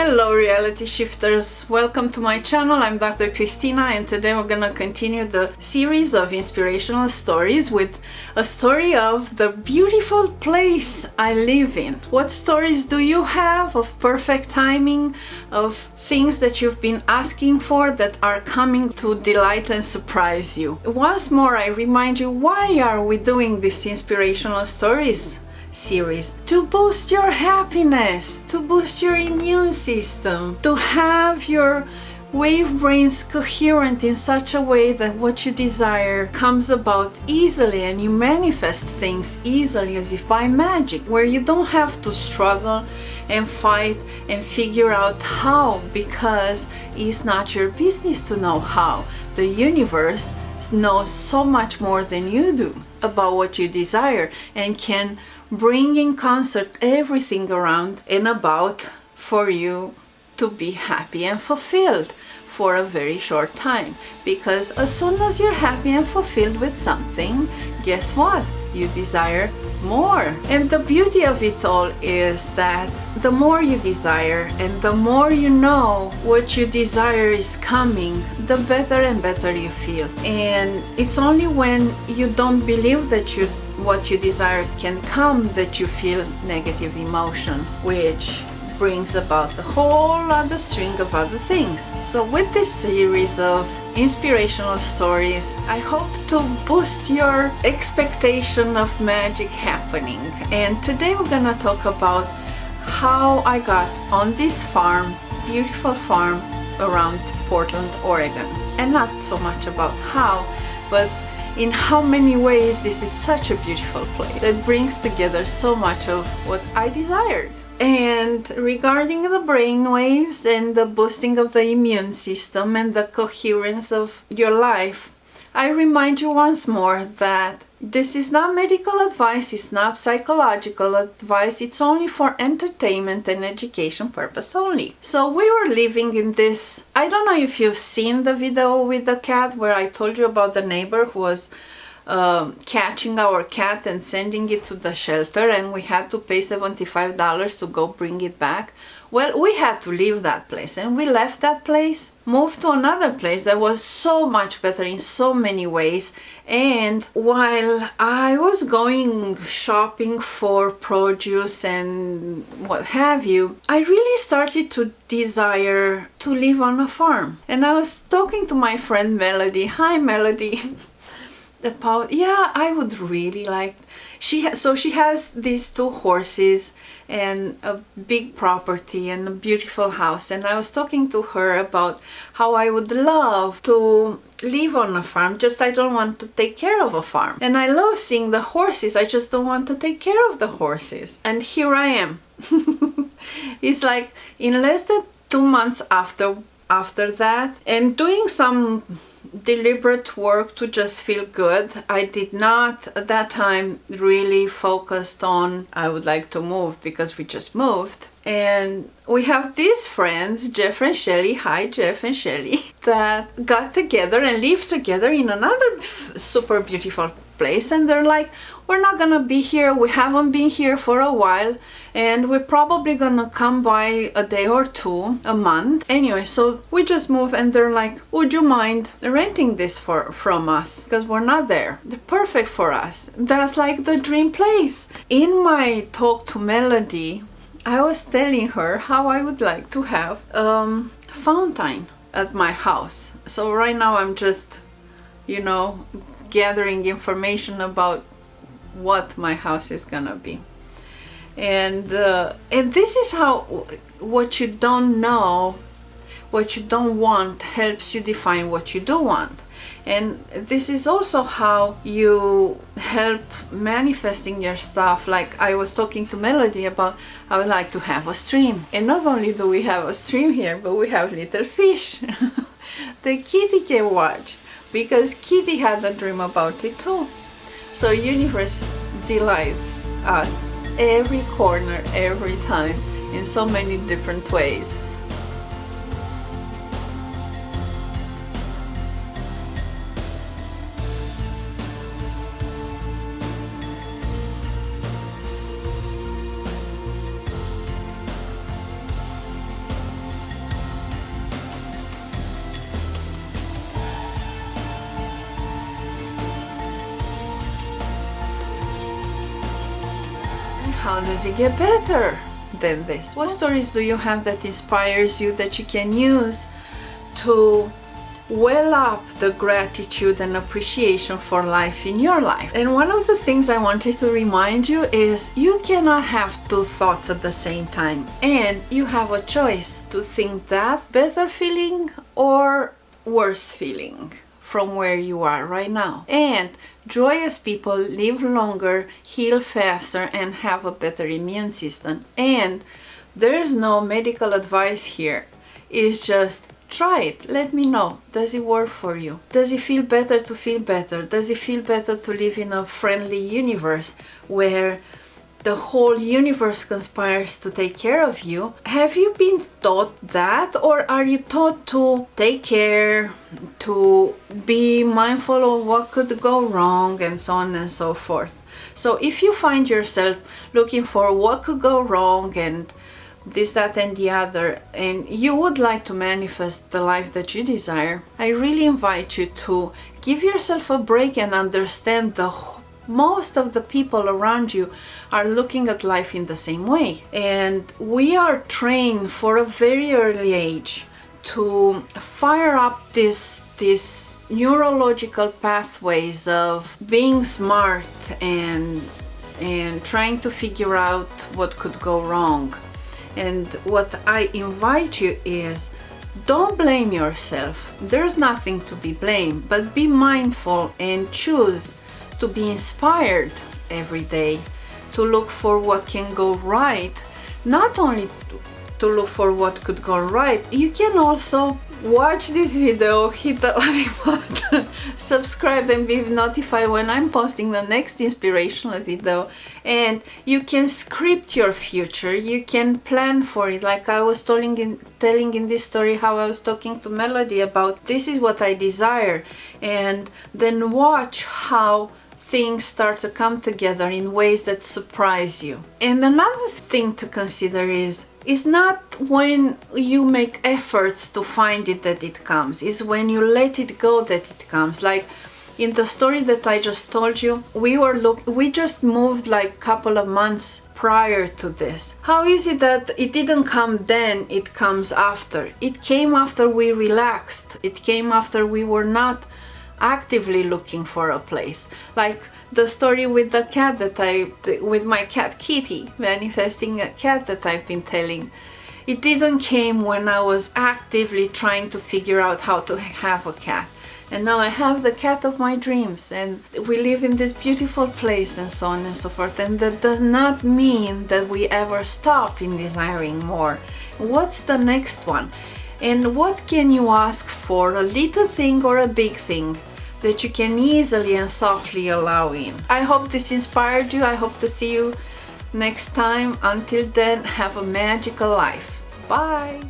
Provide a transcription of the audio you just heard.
Hello reality shifters, welcome to my channel. I'm Dr. Christina and today we're gonna continue the series of inspirational stories with a story of the beautiful place I live in. What stories do you have of perfect timing, of things that you've been asking for that are coming to delight and surprise you? Once more, I remind you, why are we doing this inspirational stories series? To boost your happiness, to boost your immune system, to have your wave brains coherent in such a way that what you desire comes about easily and you manifest things easily as if by magic, where you don't have to struggle and fight and figure out how, because it's not your business to know how. The universe knows so much more than you do about what you desire and can bring in concert everything around and about for you to be happy and fulfilled for a very short time. Because as soon as you're happy and fulfilled with something, guess what? You desire more. And the beauty of it all is that the more you desire and the more you know what you desire is coming, the better and better you feel. And it's only when you don't believe that what you desire can come that you feel negative emotion, which brings about the whole other string of other things. So with this series of inspirational stories, I hope to boost your expectation of magic happening. And today we're gonna talk about how I got on this farm, beautiful farm around Portland, Oregon. And not so much about how, but in how many ways this is such a beautiful place that brings together so much of what I desired. And regarding the brain waves and the boosting of the immune system and the coherence of your life, I remind you once more that this is not medical advice, it's not psychological advice, it's only for entertainment and education purpose only. So we were living in this, I don't know if you've seen the video with the cat where I told you about the neighbor who was catching our cat and sending it to the shelter, and we had to pay $75 to go bring it back. Well, we had to leave that place, and we left that place, moved to another place that was so much better in so many ways. And while I was going shopping for produce and what have you, I really started to desire to live on a farm. And I was talking to my friend Melody. Hi Melody. About, yeah, I would really like, she has these 2 horses and a big property and a beautiful house, and I was talking to her about how I would love to live on a farm, just I don't want to take care of a farm. And I love seeing the horses, I just don't want to take care of the horses. And here I am. It's like in less than 2 months after that, and doing some deliberate work to just feel good. I did not at that time really focused on I would like to move, because we just moved. And we have these friends, Jeff and Shelly, hi Jeff and Shelly, that got together and lived together in another super beautiful place. And they're like, we're not gonna be here, we haven't been here for a while, and we're probably gonna come by a day or two a month. Anyway, so we just moved, and they're like, would you mind renting this from us, because we're not there. They're perfect for us. That's like the dream place. In my talk to Melody, I was telling her how I would like to have fountain at my house. So right now I'm just, gathering information about what my house is gonna be. And this is how what you don't know, what you don't want, helps you define what you do want. And this is also how you help manifesting your stuff. Like I was talking to Melody about, I would like to have a stream. And not only do we have a stream here, but we have little fish. The kitty can watch, because Kitty had a dream about it too. So universe delights us every corner, every time, in so many different ways. how does it get better than this? What stories do you have that inspires you, that you can use to well up the gratitude and appreciation for life in your life? And one of the things I wanted to remind you is you cannot have two thoughts at the same time, and you have a choice to think that better feeling or worse feeling from where you are right now. And joyous people live longer, heal faster, and have a better immune system. And there's no medical advice here. It's just try it. Let me know. Does it work for you? Does it feel better to feel better? Does it feel better to live in a friendly universe where the whole universe conspires to take care of you? Have you been taught that, or are you taught to take care, to be mindful of what could go wrong, and so on and so forth? So if you find yourself looking for what could go wrong and this, that, and the other, and you would like to manifest the life that you desire, I really invite you to give yourself a break and understand most of the people around you are looking at life in the same way. And we are trained for a very early age to fire up these neurological pathways of being smart and trying to figure out what could go wrong. And what I invite you is, don't blame yourself. There's nothing to be blamed, but be mindful and choose to be inspired every day, to look for what can go right. Not only to look for what could go right, you can also watch this video, hit the like button, subscribe, and be notified when I'm posting the next inspirational video. And you can script your future, you can plan for it. Like I was telling in this story how I was talking to Melody about, this is what I desire, and then watch how things start to come together in ways that surprise you. And another thing to consider is not when you make efforts to find it that it comes, is when you let it go that it comes. Like in the story that I just told you, we just moved like a couple of months prior to this. How is it that it didn't come then, it comes after? It came after we relaxed. It came after we were not actively looking for a place. Like the story with the cat with my cat Kitty, manifesting a cat that I've been telling. It didn't came when I was actively trying to figure out how to have a cat. And now I have the cat of my dreams, and we live in this beautiful place, and so on and so forth. And that does not mean that we ever stop in desiring more. What's the next one? And what can you ask for, a little thing or a big thing, that you can easily and softly allow in? I hope this inspired you. I hope to see you next time. Until then, have a magical life. Bye.